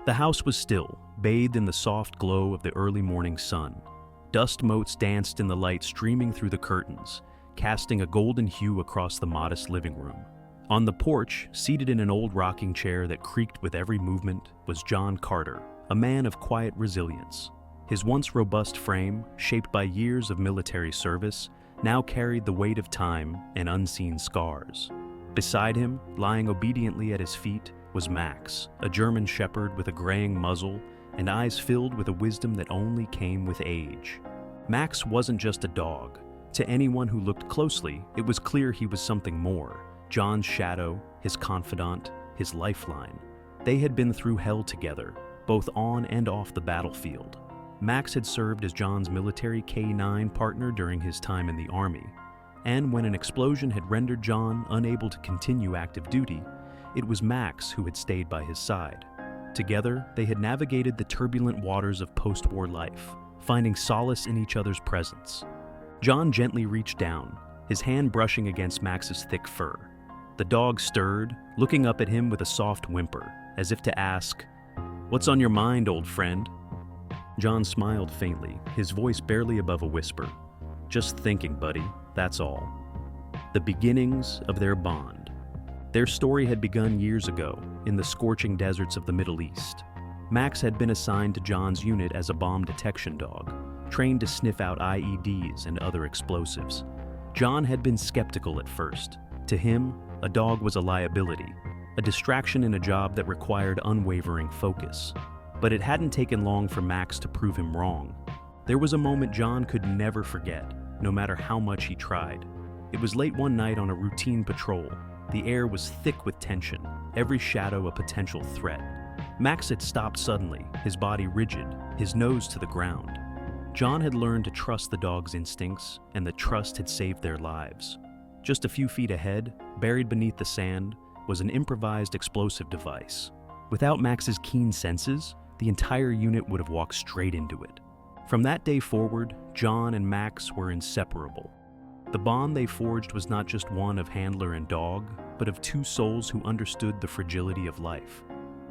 The house was still, bathed in the soft glow of the early morning sun. Dust motes danced in the light streaming through the curtains, casting a golden hue across the modest living room. On the porch, seated in an old rocking chair that creaked with every movement, was John Carter, a man of quiet resilience. His once robust frame, shaped by years of military service, now carried the weight of time and unseen scars. Beside him, lying obediently at his feet, was Max, a German shepherd with a graying muzzle and eyes filled with a wisdom that only came with age. Max wasn't just a dog. To anyone who looked closely, it was clear he was something more. John's shadow, his confidant, his lifeline. They had been through hell together, both on and off the battlefield. Max had served as John's military K-9 partner during his time in the Army, and when an explosion had rendered John unable to continue active duty, it was Max who had stayed by his side. Together, they had navigated the turbulent waters of post-war life, finding solace in each other's presence. John gently reached down, his hand brushing against Max's thick fur. The dog stirred, looking up at him with a soft whimper, as if to ask, "What's on your mind, old friend?" John smiled faintly, his voice barely above a whisper. "Just thinking, buddy, that's all." The beginnings of their bond. Their story had begun years ago, in the scorching deserts of the Middle East. Max had been assigned to John's unit as a bomb detection dog, trained to sniff out IEDs and other explosives. John had been skeptical at first. To him, a dog was a liability, a distraction in a job that required unwavering focus. But it hadn't taken long for Max to prove him wrong. There was a moment John could never forget, no matter how much he tried. It was late one night on a routine patrol. The air was thick with tension, every shadow a potential threat. Max had stopped suddenly, his body rigid, his nose to the ground. John had learned to trust the dog's instincts, and the trust had saved their lives. Just a few feet ahead, buried beneath the sand, was an improvised explosive device. Without Max's keen senses, the entire unit would have walked straight into it. From that day forward, John and Max were inseparable. The bond they forged was not just one of handler and dog, but of two souls who understood the fragility of life.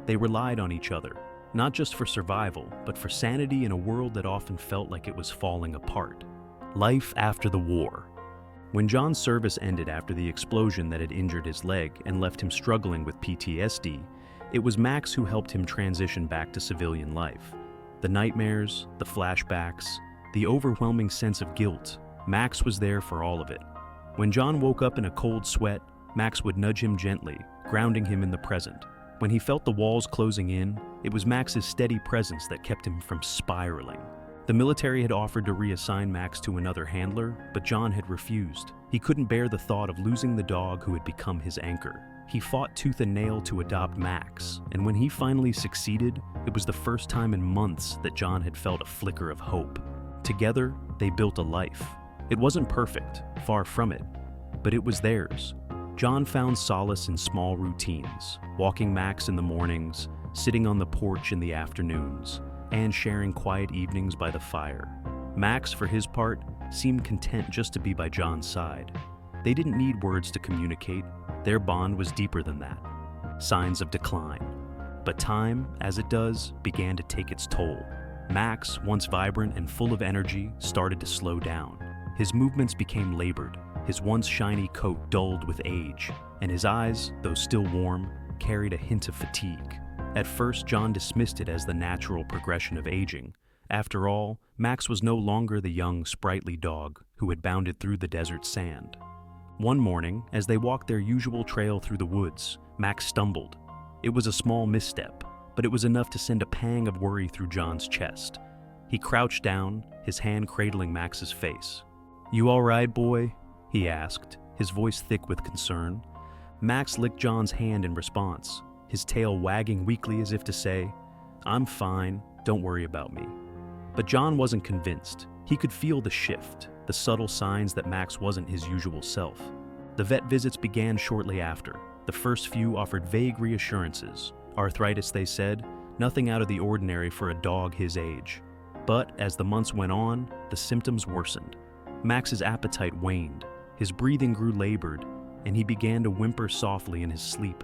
They relied on each other, not just for survival, but for sanity in a world that often felt like it was falling apart. Life after the war. When John's service ended after the explosion that had injured his leg and left him struggling with PTSD, it was Max who helped him transition back to civilian life. The nightmares, the flashbacks, the overwhelming sense of guilt, Max was there for all of it. When John woke up in a cold sweat, Max would nudge him gently, grounding him in the present. When he felt the walls closing in, it was Max's steady presence that kept him from spiraling. The military had offered to reassign Max to another handler, but John had refused. He couldn't bear the thought of losing the dog who had become his anchor. He fought tooth and nail to adopt Max, and when he finally succeeded, it was the first time in months that John had felt a flicker of hope. Together, they built a life. It wasn't perfect, far from it, but it was theirs. John found solace in small routines, walking Max in the mornings, sitting on the porch in the afternoons, and sharing quiet evenings by the fire. Max, for his part, seemed content just to be by John's side. They didn't need words to communicate. Their bond was deeper than that. Signs of decline. But time, as it does, began to take its toll. Max, once vibrant and full of energy, started to slow down. His movements became labored, his once shiny coat dulled with age, and his eyes, though still warm, carried a hint of fatigue. At first, John dismissed it as the natural progression of aging. After all, Max was no longer the young, sprightly dog who had bounded through the desert sand. One morning, as they walked their usual trail through the woods, Max stumbled. It was a small misstep, but it was enough to send a pang of worry through John's chest. He crouched down, his hand cradling Max's face. "You all right, boy?" he asked, his voice thick with concern. Max licked John's hand in response, his tail wagging weakly as if to say, "I'm fine, don't worry about me." But John wasn't convinced. He could feel the shift, the subtle signs that Max wasn't his usual self. The vet visits began shortly after. The first few offered vague reassurances. Arthritis, they said, nothing out of the ordinary for a dog his age. But as the months went on, the symptoms worsened. Max's appetite waned, his breathing grew labored, and he began to whimper softly in his sleep.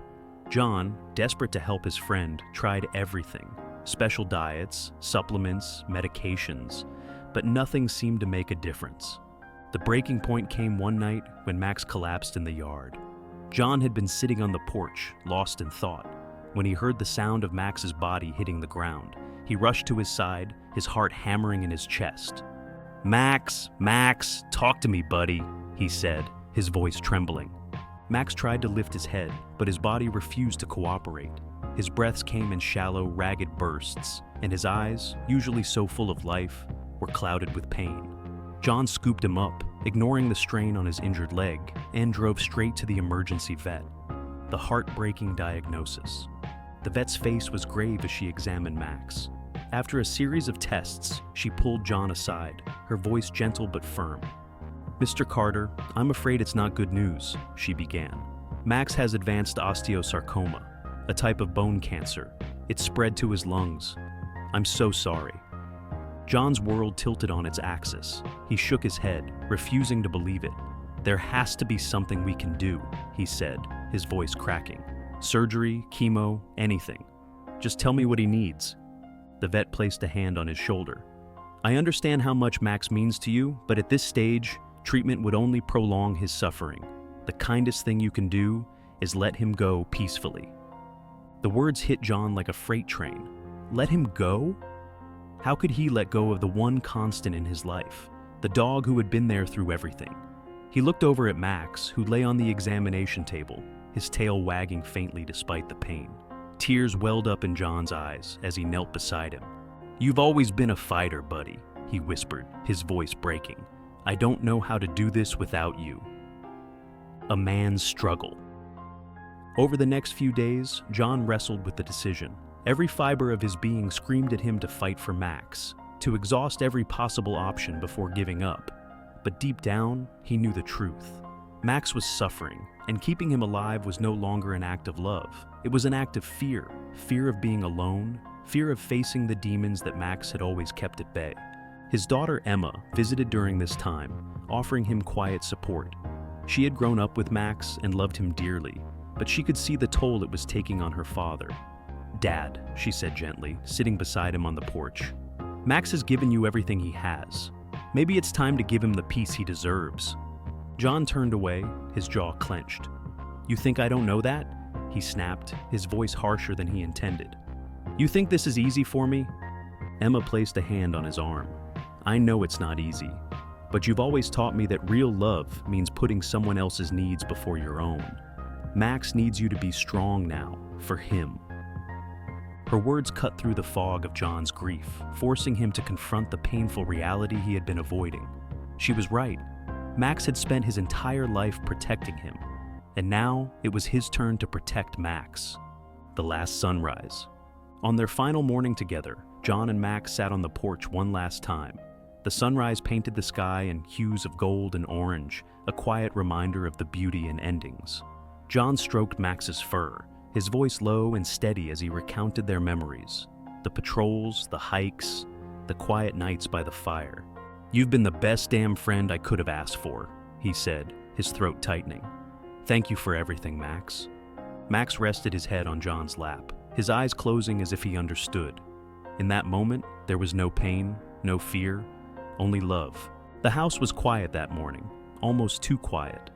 John, desperate to help his friend, tried everything. special diets, supplements, medications, but nothing seemed to make a difference. The breaking point came one night when Max collapsed in the yard. John had been sitting on the porch, lost in thought, when he heard the sound of Max's body hitting the ground. He rushed to his side, his heart hammering in his chest. "Max, Max, talk to me, buddy," he said, his voice trembling. Max tried to lift his head, but his body refused to cooperate. His breaths came in shallow, ragged bursts, and his eyes, usually so full of life, were clouded with pain. John scooped him up, ignoring the strain on his injured leg, and drove straight to the emergency vet. The heartbreaking diagnosis. The vet's face was grave as she examined Max. After a series of tests, she pulled John aside, her voice gentle but firm. "Mr. Carter, I'm afraid it's not good news," she began. "Max has advanced osteosarcoma, a type of bone cancer. It's spread to his lungs. I'm so sorry." John's world tilted on its axis. He shook his head, refusing to believe it. "There has to be something we can do," he said, his voice cracking. "Surgery, chemo, anything. Just tell me what he needs." The vet placed a hand on his shoulder. "I understand how much Max means to you, but at this stage, treatment would only prolong his suffering. The kindest thing you can do is let him go peacefully." The words hit John like a freight train. Let him go? How could he let go of the one constant in his life, the dog who had been there through everything? He looked over at Max, who lay on the examination table, his tail wagging faintly despite the pain. Tears welled up in John's eyes as he knelt beside him. "You've always been a fighter, buddy," he whispered, his voice breaking. "I don't know how to do this without you." A man's struggle. Over the next few days, John wrestled with the decision. Every fiber of his being screamed at him to fight for Max, to exhaust every possible option before giving up. But deep down, he knew the truth. Max was suffering, and keeping him alive was no longer an act of love. It was an act of fear, fear of being alone, fear of facing the demons that Max had always kept at bay. His daughter Emma visited during this time, offering him quiet support. She had grown up with Max and loved him dearly, but she could see the toll it was taking on her father. "Dad," she said gently, sitting beside him on the porch, "Max has given you everything he has. Maybe it's time to give him the peace he deserves." John turned away, his jaw clenched. "You think I don't know that?" he snapped, his voice harsher than he intended. "You think this is easy for me?" Emma placed a hand on his arm. "I know it's not easy, but you've always taught me that real love means putting someone else's needs before your own. Max needs you to be strong now, for him." Her words cut through the fog of John's grief, forcing him to confront the painful reality he had been avoiding. She was right. Max had spent his entire life protecting him, and now it was his turn to protect Max. The last sunrise. On their final morning together, John and Max sat on the porch one last time. The sunrise painted the sky in hues of gold and orange, a quiet reminder of the beauty in endings. John stroked Max's fur, his voice low and steady as he recounted their memories. The patrols, the hikes, the quiet nights by the fire. "You've been the best damn friend I could have asked for," he said, his throat tightening. "Thank you for everything, Max." Max rested his head on John's lap, his eyes closing as if he understood. In that moment, there was no pain, no fear, only love. The house was quiet that morning, almost too quiet.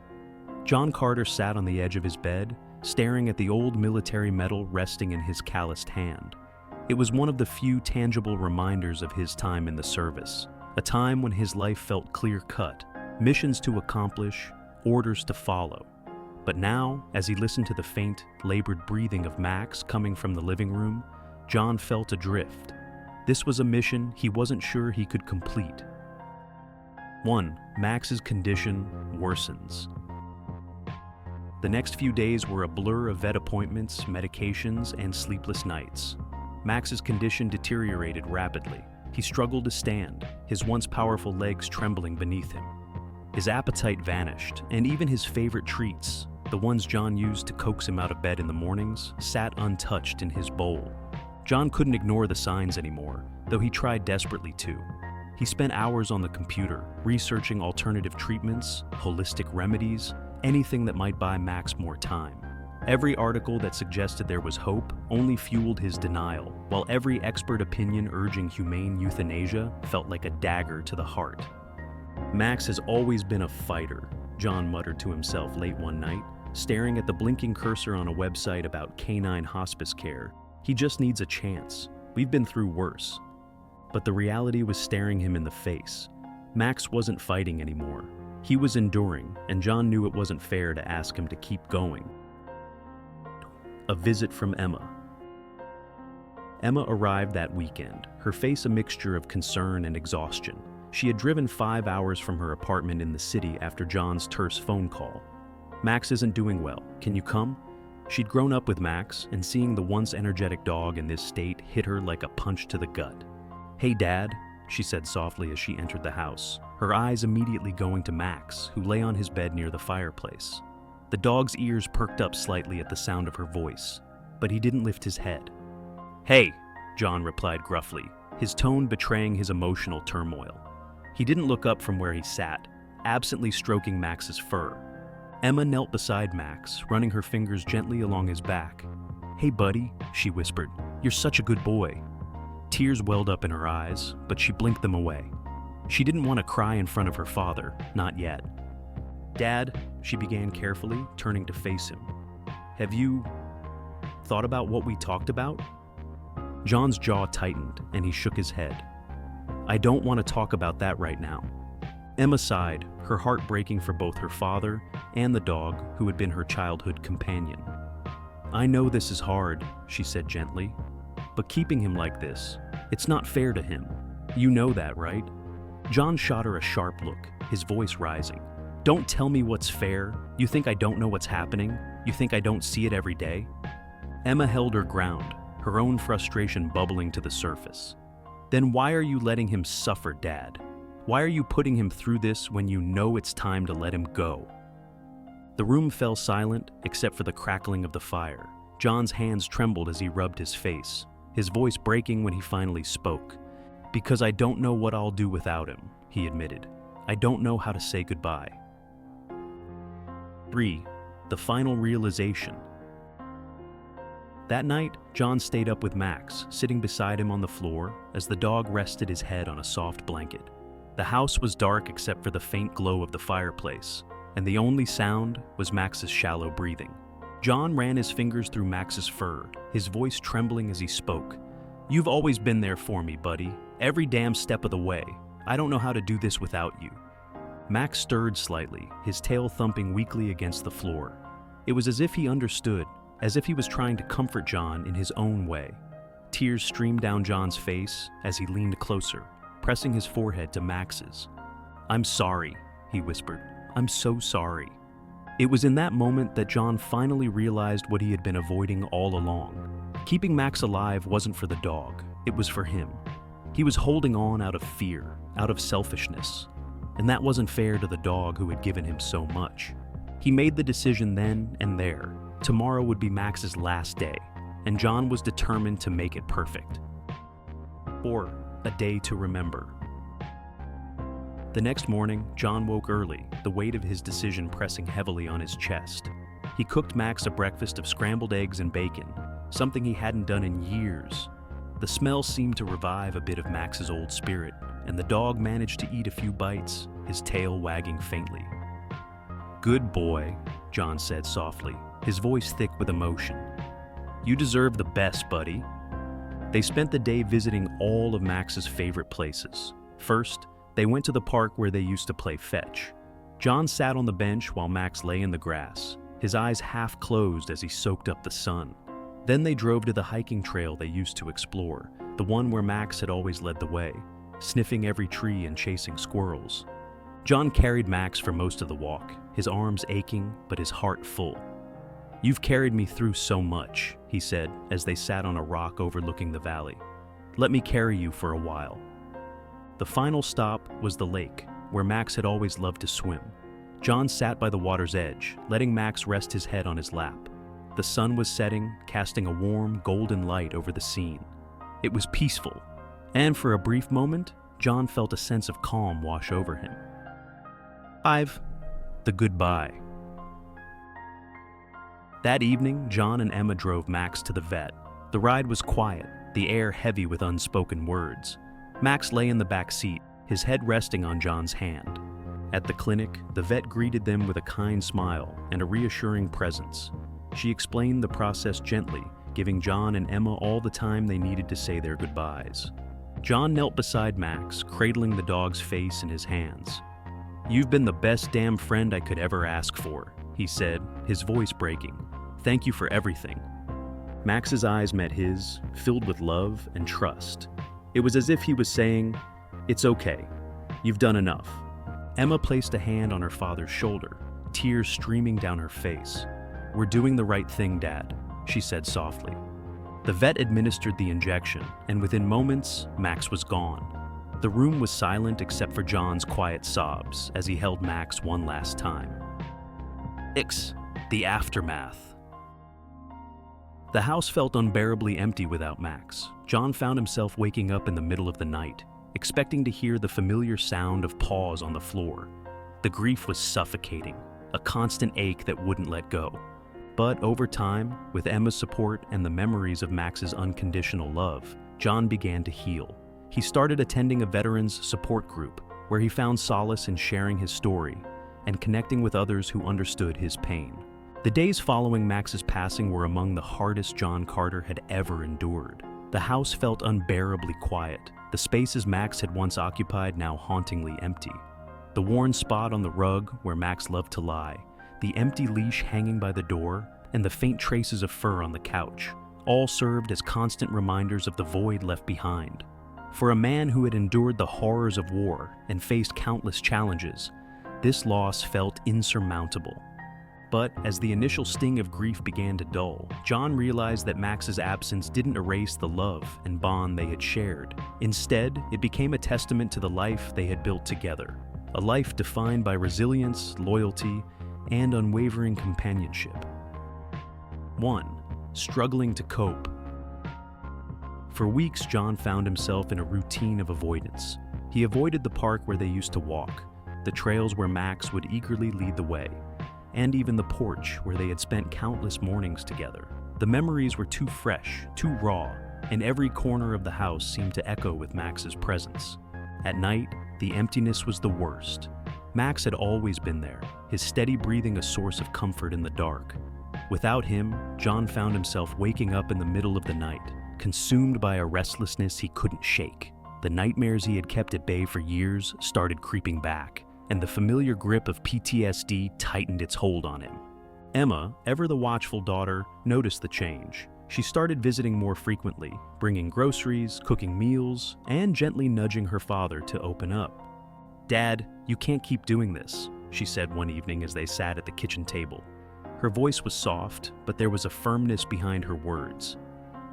John Carter sat on the edge of his bed, staring at the old military medal resting in his calloused hand. It was one of the few tangible reminders of his time in the service, a time when his life felt clear-cut, missions to accomplish, orders to follow. But now, as he listened to the faint, labored breathing of Max coming from the living room, John felt adrift. This was a mission he wasn't sure he could complete. 1. Max's condition worsens. The next few days were a blur of vet appointments, medications, and sleepless nights. Max's condition deteriorated rapidly. He struggled to stand, his once powerful legs trembling beneath him. His appetite vanished, and even his favorite treats, the ones John used to coax him out of bed in the mornings, sat untouched in his bowl. John couldn't ignore the signs anymore, though he tried desperately to. He spent hours on the computer, researching alternative treatments, holistic remedies, anything that might buy Max more time. Every article that suggested there was hope only fueled his denial, while every expert opinion urging humane euthanasia felt like a dagger to the heart. Max has always been a fighter, John muttered to himself late one night, staring at the blinking cursor on a website about canine hospice care. He just needs a chance. We've been through worse. But the reality was staring him in the face. Max wasn't fighting anymore. He was enduring, and John knew it wasn't fair to ask him to keep going. A visit from Emma. Emma arrived that weekend, her face a mixture of concern and exhaustion. She had driven 5 hours from her apartment in the city after John's terse phone call. "Max isn't doing well. Can you come?" She'd grown up with Max, and seeing the once energetic dog in this state hit her like a punch to the gut. "Hey, Dad," she said softly as she entered the house, her eyes immediately going to Max, who lay on his bed near the fireplace. The dog's ears perked up slightly at the sound of her voice, but he didn't lift his head. "Hey," John replied gruffly, his tone betraying his emotional turmoil. He didn't look up from where he sat, absently stroking Max's fur. Emma knelt beside Max, running her fingers gently along his back. "Hey, buddy," she whispered, "you're such a good boy." Tears welled up in her eyes, but she blinked them away. She didn't want to cry in front of her father, not yet. "Dad," she began carefully, turning to face him. "Have you thought about what we talked about?" John's jaw tightened, and he shook his head. "I don't want to talk about that right now." Emma sighed, her heart breaking for both her father and the dog who had been her childhood companion. "I know this is hard," she said gently, "but keeping him like this, it's not fair to him. You know that, right?" John shot her a sharp look, his voice rising. "Don't tell me what's fair. You think I don't know what's happening? You think I don't see it every day?" Emma held her ground, her own frustration bubbling to the surface. "Then why are you letting him suffer, Dad? Why are you putting him through this when you know it's time to let him go?" The room fell silent, except for the crackling of the fire. John's hands trembled as he rubbed his face, his voice breaking when he finally spoke. "Because I don't know what I'll do without him," he admitted. "I don't know how to say goodbye." 3. The final realization. That night, John stayed up with Max, sitting beside him on the floor as the dog rested his head on a soft blanket. The house was dark except for the faint glow of the fireplace, and the only sound was Max's shallow breathing. John ran his fingers through Max's fur, his voice trembling as he spoke. "You've always been there for me, buddy, every damn step of the way. I don't know how to do this without you." Max stirred slightly, his tail thumping weakly against the floor. It was as if he understood, as if he was trying to comfort John in his own way. Tears streamed down John's face as he leaned closer, pressing his forehead to Max's. "I'm sorry," he whispered. "I'm so sorry." It was in that moment that John finally realized what he had been avoiding all along. Keeping Max alive wasn't for the dog, it was for him. He was holding on out of fear, out of selfishness, and that wasn't fair to the dog who had given him so much. He made the decision then and there. Tomorrow would be Max's last day, and John was determined to make it perfect. 4. A day to remember. The next morning, John woke early, the weight of his decision pressing heavily on his chest. He cooked Max a breakfast of scrambled eggs and bacon, something he hadn't done in years. The smell seemed to revive a bit of Max's old spirit, and the dog managed to eat a few bites, his tail wagging faintly. "Good boy," John said softly, his voice thick with emotion. "You deserve the best, buddy." They spent the day visiting all of Max's favorite places. First, they went to the park where they used to play fetch. John sat on the bench while Max lay in the grass, his eyes half closed as he soaked up the sun. Then they drove to the hiking trail they used to explore, the one where Max had always led the way, sniffing every tree and chasing squirrels. John carried Max for most of the walk, his arms aching but his heart full. "You've carried me through so much," he said as they sat on a rock overlooking the valley. "Let me carry you for a while." The final stop was the lake, where Max had always loved to swim. John sat by the water's edge, letting Max rest his head on his lap. The sun was setting, casting a warm, golden light over the scene. It was peaceful, and for a brief moment, John felt a sense of calm wash over him. 5. The goodbye. That evening, John and Emma drove Max to the vet. The ride was quiet, the air heavy with unspoken words. Max lay in the back seat, his head resting on John's hand. At the clinic, the vet greeted them with a kind smile and a reassuring presence. She explained the process gently, giving John and Emma all the time they needed to say their goodbyes. John knelt beside Max, cradling the dog's face in his hands. "You've been the best damn friend I could ever ask for," he said, his voice breaking. "Thank you for everything." Max's eyes met his, filled with love and trust. It was as if he was saying, "It's okay. You've done enough." Emma placed a hand on her father's shoulder, tears streaming down her face. "We're doing the right thing, Dad," she said softly. The vet administered the injection, and within moments, Max was gone. The room was silent except for John's quiet sobs as he held Max one last time. The aftermath. The house felt unbearably empty without Max. John found himself waking up in the middle of the night, expecting to hear the familiar sound of paws on the floor. The grief was suffocating, a constant ache that wouldn't let go. But over time, with Emma's support and the memories of Max's unconditional love, John began to heal. He started attending a veterans support group, where he found solace in sharing his story and connecting with others who understood his pain. The days following Max's passing were among the hardest John Carter had ever endured. The house felt unbearably quiet, the spaces Max had once occupied now hauntingly empty. The worn spot on the rug where Max loved to lie, the empty leash hanging by the door, and the faint traces of fur on the couch, all served as constant reminders of the void left behind. For a man who had endured the horrors of war and faced countless challenges, this loss felt insurmountable. But as the initial sting of grief began to dull, John realized that Max's absence didn't erase the love and bond they had shared. Instead, it became a testament to the life they had built together, a life defined by resilience, loyalty, and unwavering companionship. 1. Struggling to cope. For weeks, John found himself in a routine of avoidance. He avoided the park where they used to walk, the trails where Max would eagerly lead the way, and even the porch where they had spent countless mornings together. The memories were too fresh, too raw, and every corner of the house seemed to echo with Max's presence. At night, the emptiness was the worst. Max had always been there, his steady breathing a source of comfort in the dark. Without him, John found himself waking up in the middle of the night, consumed by a restlessness he couldn't shake. The nightmares he had kept at bay for years started creeping back, and the familiar grip of PTSD tightened its hold on him. Emma, ever the watchful daughter, noticed the change. She started visiting more frequently, bringing groceries, cooking meals, and gently nudging her father to open up. "Dad, you can't keep doing this," she said one evening as they sat at the kitchen table. Her voice was soft, but there was a firmness behind her words.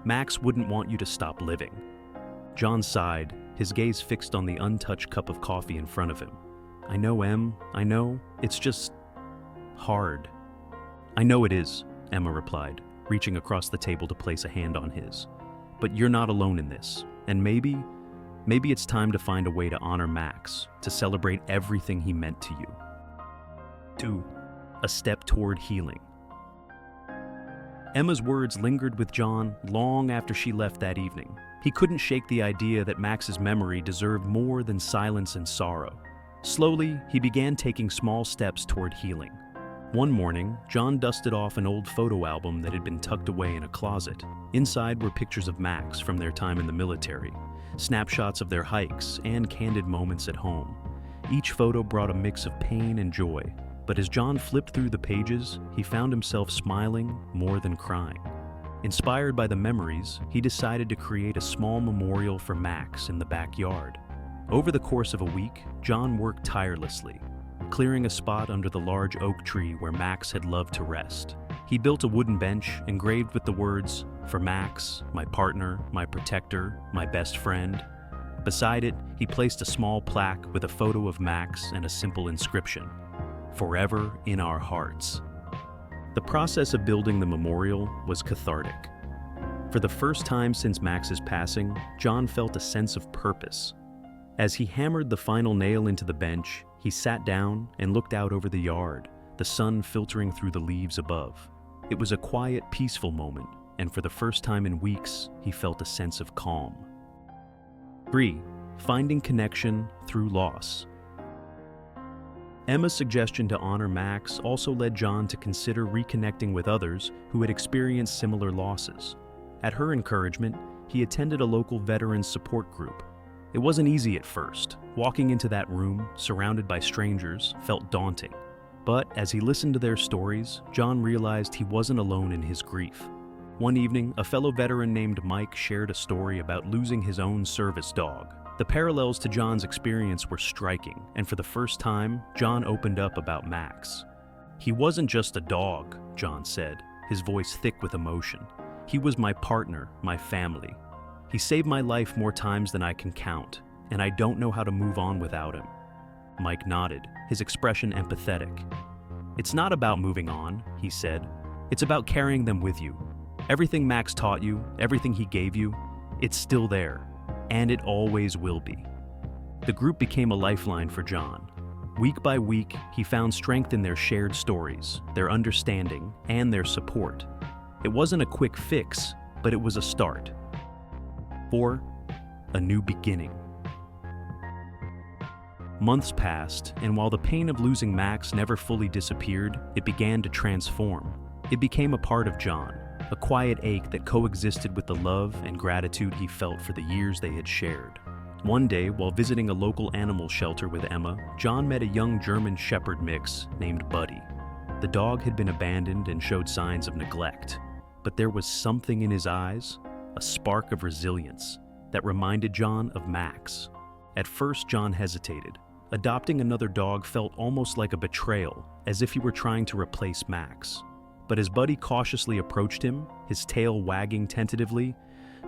"Max wouldn't want you to stop living." John sighed, his gaze fixed on the untouched cup of coffee in front of him. "I know, Em, I know. It's just hard." "I know it is," Emma replied, reaching across the table to place a hand on his. "But you're not alone in this, and maybe it's time to find a way to honor Max, to celebrate everything he meant to you." 2. A step toward healing. Emma's words lingered with John long after she left that evening. He couldn't shake the idea that Max's memory deserved more than silence and sorrow. Slowly, he began taking small steps toward healing. One morning, John dusted off an old photo album that had been tucked away in a closet. Inside were pictures of Max from their time in the military, snapshots of their hikes, and candid moments at home. Each photo brought a mix of pain and joy, but as John flipped through the pages, he found himself smiling more than crying. Inspired by the memories, he decided to create a small memorial for Max in the backyard. Over the course of a week, John worked tirelessly, clearing a spot under the large oak tree where Max had loved to rest. He built a wooden bench engraved with the words, "For Max, my partner, my protector, my best friend." Beside it, he placed a small plaque with a photo of Max and a simple inscription, "Forever in our hearts." The process of building the memorial was cathartic. For the first time since Max's passing, John felt a sense of purpose. As he hammered the final nail into the bench, he sat down and looked out over the yard, the sun filtering through the leaves above. It was a quiet, peaceful moment, and for the first time in weeks, he felt a sense of calm. 3. Finding connection through loss. Emma's suggestion to honor Max also led John to consider reconnecting with others who had experienced similar losses. At her encouragement, he attended a local veterans support group. It wasn't easy at first. Walking into that room, surrounded by strangers, felt daunting. But as he listened to their stories, John realized he wasn't alone in his grief. One evening, a fellow veteran named Mike shared a story about losing his own service dog. The parallels to John's experience were striking, and for the first time, John opened up about Max. "He wasn't just a dog," John said, his voice thick with emotion. "He was my partner, my family. He saved my life more times than I can count, and I don't know how to move on without him." Mike nodded, his expression empathetic. "It's not about moving on," he said. "It's about carrying them with you. Everything Max taught you, everything he gave you, it's still there, and it always will be." The group became a lifeline for John. Week by week, he found strength in their shared stories, their understanding, and their support. It wasn't a quick fix, but it was a start. 4. A new beginning. Months passed, and while the pain of losing Max never fully disappeared, it began to transform. It became a part of John, a quiet ache that coexisted with the love and gratitude he felt for the years they had shared. One day, while visiting a local animal shelter with Emma, John met a young German Shepherd mix named Buddy. The dog had been abandoned and showed signs of neglect, but there was something in his eyes, a spark of resilience, that reminded John of Max. At first, John hesitated. Adopting another dog felt almost like a betrayal, as if he were trying to replace Max. But as Buddy cautiously approached him, his tail wagging tentatively,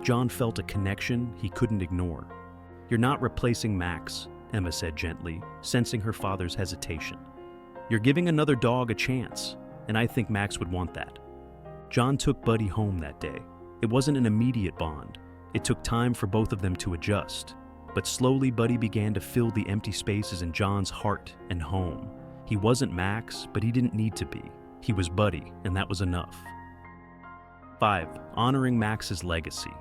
John felt a connection he couldn't ignore. "You're not replacing Max," Emma said gently, sensing her father's hesitation. "You're giving another dog a chance, and I think Max would want that." John took Buddy home that day. It wasn't an immediate bond. It took time for both of them to adjust. But slowly, Buddy began to fill the empty spaces in John's heart and home. He wasn't Max, but he didn't need to be. He was Buddy, and that was enough. 5. Honoring Max's legacy.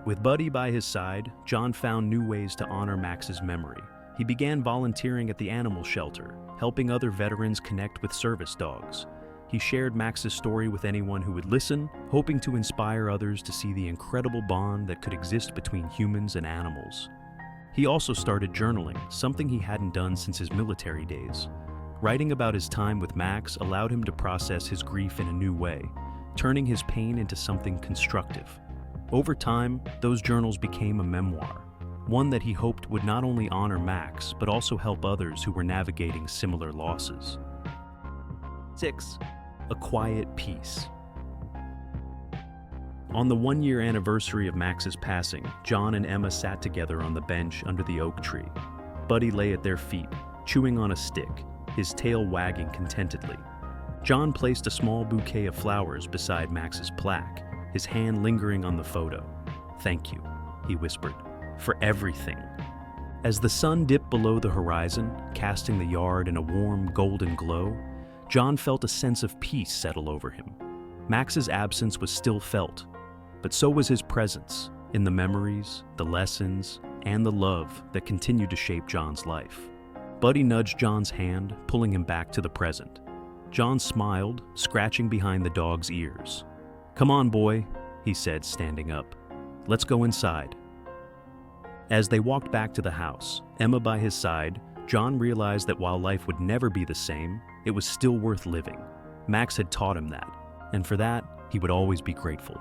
With Buddy by his side, John found new ways to honor Max's memory. He began volunteering at the animal shelter, helping other veterans connect with service dogs. He shared Max's story with anyone who would listen, hoping to inspire others to see the incredible bond that could exist between humans and animals. He also started journaling, something he hadn't done since his military days. Writing about his time with Max allowed him to process his grief in a new way, turning his pain into something constructive. Over time, those journals became a memoir, one that he hoped would not only honor Max, but also help others who were navigating similar losses. 6. A quiet peace. On the one-year anniversary of Max's passing, John and Emma sat together on the bench under the oak tree. Buddy lay at their feet, chewing on a stick, his tail wagging contentedly. John placed a small bouquet of flowers beside Max's plaque, his hand lingering on the photo. "Thank you," he whispered, "for everything." As the sun dipped below the horizon, casting the yard in a warm, golden glow, John felt a sense of peace settle over him. Max's absence was still felt, but so was his presence in the memories, the lessons, and the love that continued to shape John's life. Buddy nudged John's hand, pulling him back to the present. John smiled, scratching behind the dog's ears. "Come on, boy," he said, standing up. "Let's go inside." As they walked back to the house, Emma by his side, John realized that while life would never be the same, it was still worth living. Max had taught him that, and for that, he would always be grateful.